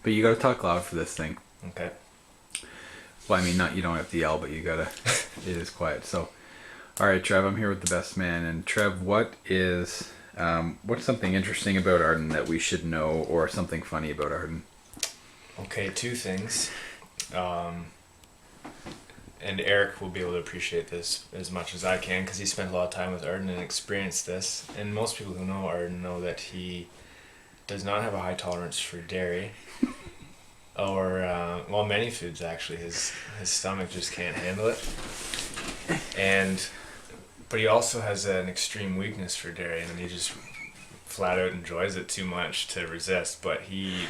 But you gotta talk loud for this thing. Okay. Well, I mean, not you don't have to yell, but you gotta. It is quiet. So, all right, Trev, I'm here with the best man. And Trev, what's something interesting about Arden that we should know, or something funny about Arden? Okay, two things. Um, and Eric will be able to appreciate this as much as I can because he spent a lot of time with Arden and experienced this. And most people who know Arden know that he does not have a high tolerance for dairy or, well, many foods actually. His stomach just can't handle it. And but he also has an extreme weakness for dairy, and he just flat out enjoys it too much to resist. But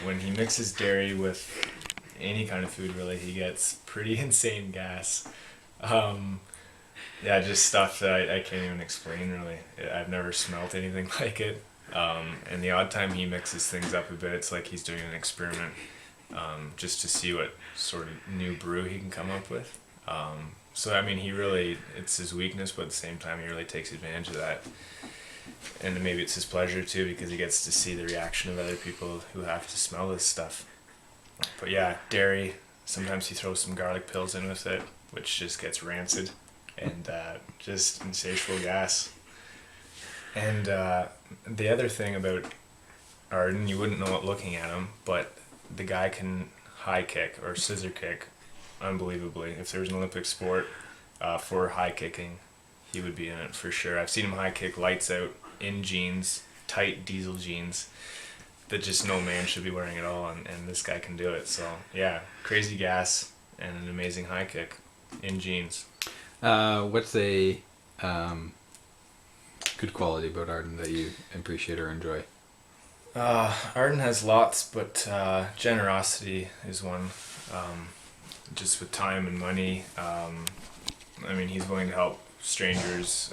when he mixes dairy with any kind of food, really, he gets pretty insane gas. Um, yeah, just stuff that I can't even explain. Really, I've never smelt anything like it. And the odd time he mixes things up a bit, it's like he's doing an experiment, just to see what sort of new brew he can come up with. So I mean, it's his weakness, but at the same time, he really takes advantage of that. And maybe it's his pleasure too, because he gets to see the reaction of other people who have to smell this stuff. But yeah, dairy. Sometimes he throws some garlic pills in with it, which just gets rancid, and just insatiable gas. And the other thing about Arden, you wouldn't know it looking at him, but the guy can high kick or scissor kick unbelievably. If there was an Olympic sport for high kicking, he would be in it for sure. I've seen him high kick lights out in jeans, tight diesel jeans that just no man should be wearing at all, and this guy can do it. So yeah, crazy gas and an amazing high kick in jeans. What's a good quality about Arden that you appreciate or enjoy? Arden has lots, but generosity is one. Just with time and money. I mean, he's willing to help strangers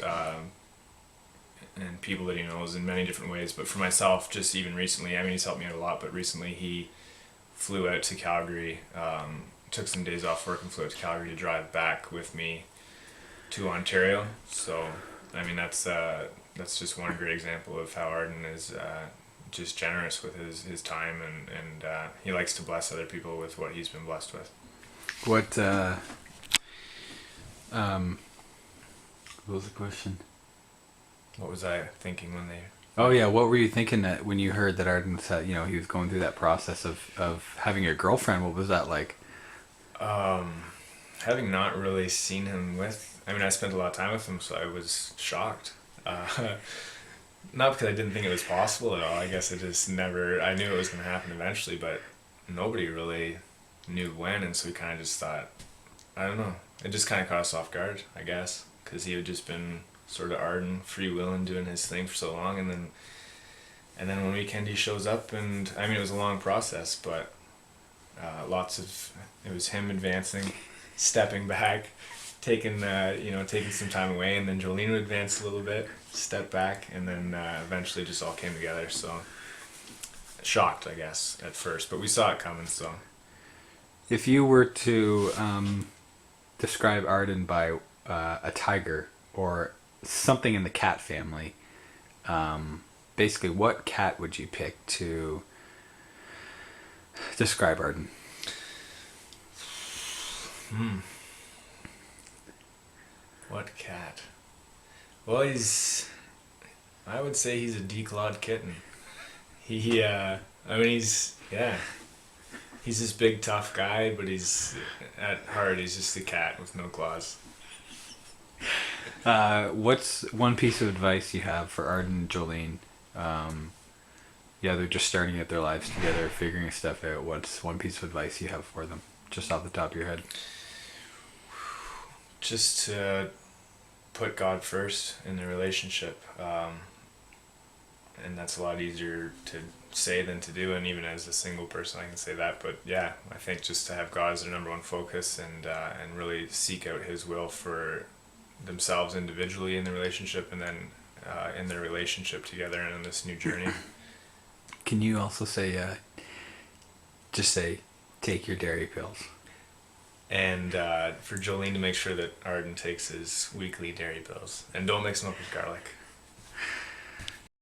and people that he knows in many different ways. But for myself, just even recently, I mean, he's helped me out a lot, but recently he flew out to Calgary, took some days off work and flew out to Calgary to drive back with me to Ontario. So, I mean, that's just one great example of how Arden is just generous with his time, and he likes to bless other people with what he's been blessed with. What was the question? What was I thinking when they... Oh yeah, what were you thinking that when you heard that Arden said, he was going through that process of having a girlfriend? What was that like? Having not really seen him I mean, I spent a lot of time with him, so I was shocked. Not because I didn't think it was possible at all. I guess I knew it was going to happen eventually, but nobody really knew when, and so we kind of just thought, I don't know. It just kind of caught us off guard, I guess, because he had just been sort of Arden, freewheeling, doing his thing for so long, and then one weekend he shows up, and I mean, it was a long process, but it was him advancing, stepping back, taking some time away, and then Jolene would advance a little bit, step back, and then eventually just all came together. So shocked, I guess, at first, but we saw it coming. So If you were to describe Arden by a tiger or something in the cat family, basically, what cat would you pick to describe Arden? What cat? Well, I would say he's a declawed kitten. I mean, he's this big tough guy, but at heart he's just a cat with no claws. What's one piece of advice you have for Arden and Jolene? They're just starting out their lives together, figuring stuff out. What's one piece of advice you have for them, just off the top of your head? Just to put God first in the relationship, and that's a lot easier to say than to do. And even as a single person, I can say that. But yeah, I think just to have God as their number one focus, and really seek out His will for themselves individually in the relationship, and then in their relationship together and in this new journey. Can you also say, just say, take your dairy pills? And for Jolene to make sure that Arden takes his weekly dairy pills, and don't mix them up with garlic.